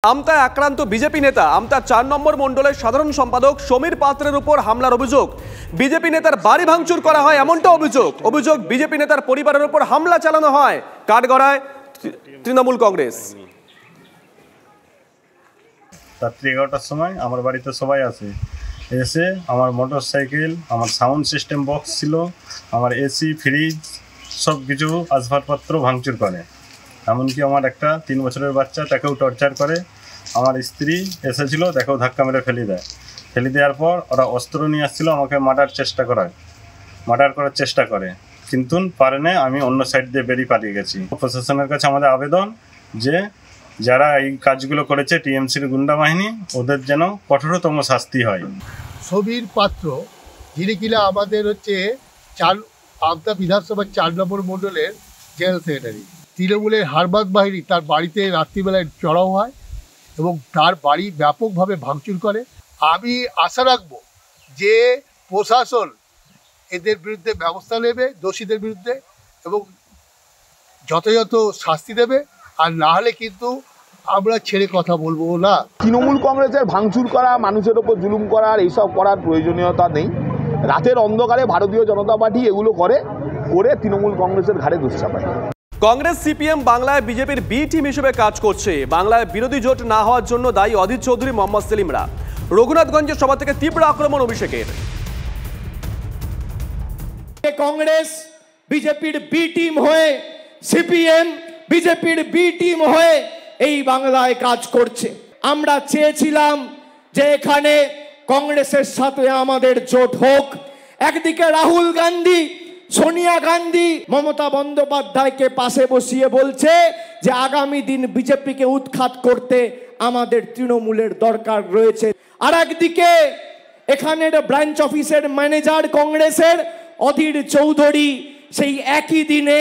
আমতায় আক্রান্ত বিজেপি নেতা আমতার ৪ নম্বর মণ্ডলের সাধারণ সম্পাদক সমীর পাত্রের উপর হামলার অভিযোগ। বিজেপি নেতার বাড়ি ভাঙচুর করা হয় এমনটা অভিযোগ বিজেপি নেতার পরিবারের উপর হামলা চালানো হয় কাঠগড়ায় তৃণমূল কংগ্রেস। রাত্রি 11টার সময় আমার বাড়িতে সবাই আসে, এসে আমার মোটর সাইকেল, আমার সাউন্ড সিস্টেম বক্স ছিল, আমার এসি ফ্রিজ সব কিছু আসবাবপত্র ভাঙচুর করে। এমনকি আমার একটা 3 বছরের বাচ্চা, তাকেও টর্চার করে। আমার স্ত্রী এসেছিল, তাকেও ধাক্কা মেরে ফেলে দেওয়ার পর ওরা অস্ত্র নিয়ে আসছিল, আমাকে মার্ডার করার চেষ্টা করে, কিন্তু পারে না। আমি অন্য সাইড দিয়ে বেরিয়ে পালিয়ে গেছি। প্রশাসনের কাছে আমাদের আবেদন যে যারা এই কাজগুলো করেছে টিএমসির গুন্ডা বাহিনী, ওদের যেন কঠোরতম শাস্তি হয়। সমীর পাত্র, যিনি কিনা আমাদের আমতা বিধানসভার 4 নম্বর মণ্ডলের জেনারেল সেক্রেটারি, তৃণমূলের হারবাদ বাহিনী তার বাড়িতে রাত্রিবেলায় চড়াও হয় এবং তার বাড়ি ব্যাপকভাবে ভাঙচুর করে। আমি আশা রাখব যে প্রশাসন এদের বিরুদ্ধে ব্যবস্থা নেবে, দোষীদের বিরুদ্ধে, এবং যথাযথ শাস্তি দেবে। আর না হলে কিন্তু আমরা ছেড়ে কথা বলবো না। তৃণমূল কংগ্রেসের ভাঙচুর করা, মানুষের ওপর জুলুম করার এইসব করার প্রয়োজনীয়তা নেই। রাতের অন্ধকারে ভারতীয় জনতা পার্টি এগুলো করে তৃণমূল কংগ্রেসের ঘাড়ে দোষ চাপায়। কংগ্রেস সিপিএম বাংলায় বিজেপির বি টিম হিসেবে কাজ করছে। বাংলায় বিরোধী জোট না হওয়ার জন্য দায়ী অধীর চৌধুরী, মোহাম্মদ সেলিমরা। রঘুনাথগঞ্জের সভা থেকে তীব্র আক্রমণ অভিষেকের। কংগ্রেস বিজেপির বি টিম হয়ে, সিপিএম বিজেপির বি টিম হয়ে এই বাংলায় কাজ করছে। আমরা চেয়েছিলাম যে এখানে কংগ্রেসের সাথে আমাদের জোট হোক। একদিকে রাহুল গান্ধী, সোনিয়া গান্ধী, মমতা বন্দ্যোপাধ্যায়কে পাশে বসিয়ে বলছে যে আগামী দিন বিজেপিকে উৎখাত করতে আমাদের তৃণমূলের দরকার রয়েছে। আর একদিকে এখানের ব্রাঞ্চ অফিসের ম্যানেজার কংগ্রেসের অধীর চৌধুরী সেই একই দিনে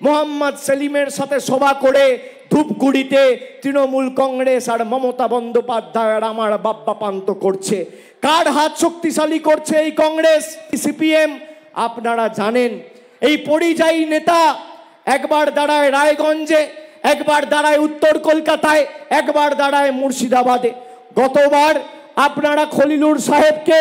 মোহাম্মদ সেলিমের সাথে সভা করে ধূপগুড়িতে তৃণমূল কংগ্রেস আর মমতা বন্দ্যোপাধ্যায় আর আমার বাপ্পাপান্ত করছে। কার হাত শক্তিশালী করছে এই কংগ্রেস সিপিএম? আপনারা জানেন, এই পরিযায়ী নেতা একবার দাঁড়ায় রায়গঞ্জে, একবার দাঁড়ায় উত্তর কলকাতায়, একবার দাঁড়ায় মুর্শিদাবাদে। গতবার আপনারা খলিলুর সাহেবকে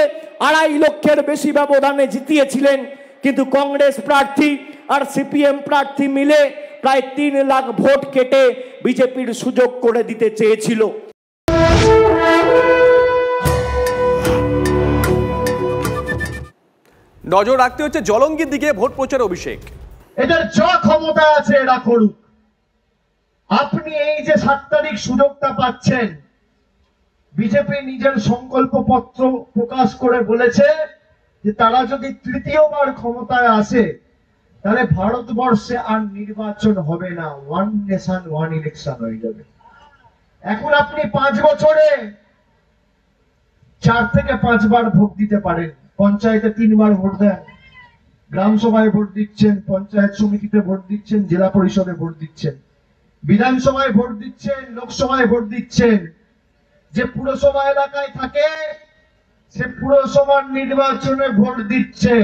2.5 লক্ষের বেশি ব্যবধানে জিতিয়েছিলেন, কিন্তু কংগ্রেস প্রার্থী আর সিপিএম প্রার্থী মিলে প্রায় 3 লাখ ভোট কেটে বিজেপির সুযোগ করে দিতে চেয়েছিল। নজর রাখতে হচ্ছে জলঙ্গির দিকে ভোট প্রচার অভিষেক। এদের যা ক্ষমতা আছে এরা করুক। আপনি এই যে 7 তারিখ সুযোগটা পাচ্ছেন, বিজেপি নিজের সংকল্প পত্র প্রকাশ করে বলেছে যে তারা যদি তৃতীয়বার ক্ষমতায় আসে তাহলে ভারতবর্ষে আর নির্বাচন হবে না, 1 নেশন 1 ইলেকশন হয়ে যাবে। এখন আপনি 5 বছরে 4 থেকে 5 বার ভোট দিতে পারেন। পঞ্চায়েতে 3 বার ভোট দেন, গ্রাম সভায় ভোট দিচ্ছেন, পঞ্চায়েত সমিতিতে ভোট দিচ্ছেন, জেলা পরিষদে ভোট দিচ্ছেন, বিধানসভায় ভোট দিচ্ছেন, লোকসভায় ভোট দিচ্ছেন। যে পুরসভা এলাকায় থাকে সে পুরসভার নির্বাচনে ভোট দিচ্ছে।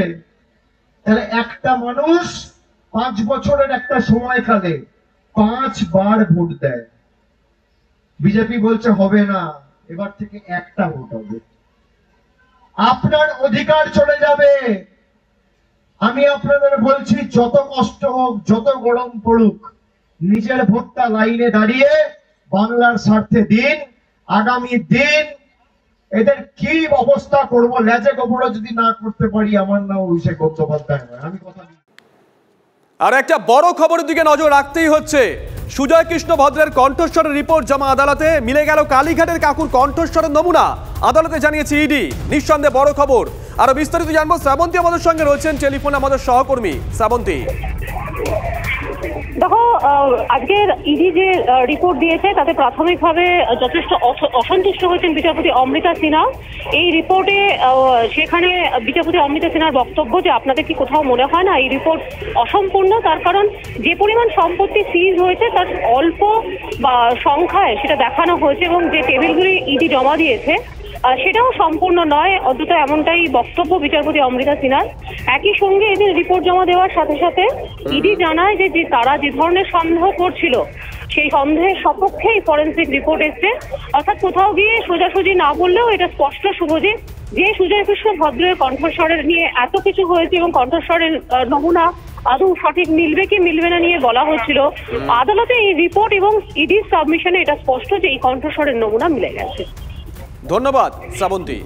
তাহলে একটা মানুষ 5 বছরের একটা সময়কালে 5 বার ভোট দেয়। বিজেপি বলছে হবে না, এবার থেকে একটা ভোট হবে। আপনার অধিকার চলে যাবে। আমি আপনাদের বলছি, যত কষ্ট হোক, যত গরম পড়ুক, নিজের ভোটটা লাইনে দাঁড়িয়ে বাংলার স্বার্থে দিন। আগামী দিন এদের কি অবস্থা করব, লেজে গোবরও যদি না করতে পারি, আমার নাম অভিষেক বন্দ্যোপাধ্যায় নয়। আমি কথা দিই। আর একটা বড় খবরের দিকে নজর রাখতেই হচ্ছে। সুজয় কৃষ্ণ ভদ্রের কণ্ঠস্বরের রিপোর্ট জমা আদালতে। মিলে গেল কালীঘাটের কাকুর কণ্ঠস্বরের নমুনা। আদালতে জানিয়েছে ইডি। নিঃসন্দেহে বড় খবর। আরো বিস্তারিত জানবো, শ্রাবন্তী আমাদের সঙ্গে রয়েছেন টেলিফোনে, আমাদের সহকর্মী শ্রাবন্তী। দেখো, আজকের ইডি যে রিপোর্ট দিয়েছে তাতে প্রাথমিকভাবে যথেষ্ট অসন্তুষ্ট হয়েছেন বিচারপতি অমৃতা সিনহা। এই রিপোর্টে সেখানে বিচারপতি অমৃতা সিনহার বক্তব্য যে আপনাদের কি কোথাও মনে হয় না এই রিপোর্ট অসম্পূর্ণ? তার কারণ যে পরিমাণ সম্পত্তি সিজ হয়েছে তার অল্প বা সংখ্যায় সেটা দেখানো হয়েছে, এবং যে টেবিলগুলি ইডি জমা দিয়েছে সেটাও সম্পূর্ণ নয়, অন্তত এমনটাই বক্তব্য বিচারপতি অমৃতা সিনহার। একই সঙ্গে এদের রিপোর্ট জমা দেওয়ার সাথে সাথে ইডি জানায় যে তারা যে ধরনের সন্দেহ করছিল সেই সন্দেহের সপক্ষেই ফরেন্সিক রিপোর্ট এসছে। অর্থাৎ কোথাও গিয়ে সোজাসুজি না বললেও এটা স্পষ্ট শুভজিৎ যে সুজয় কৃষ্ণ ভদ্রের কণ্ঠস্বরের নিয়ে এত কিছু হয়েছে এবং কণ্ঠস্বরের নমুনা আদৌ সঠিক মিলবে কি মিলবে না নিয়ে বলা হচ্ছিল। আদালতে এই রিপোর্ট এবং ইডির সাবমিশনে এটা স্পষ্ট যে এই কণ্ঠস্বরের নমুনা মিলে গেছে। ধন্যবাদ শ্রাবন্তী।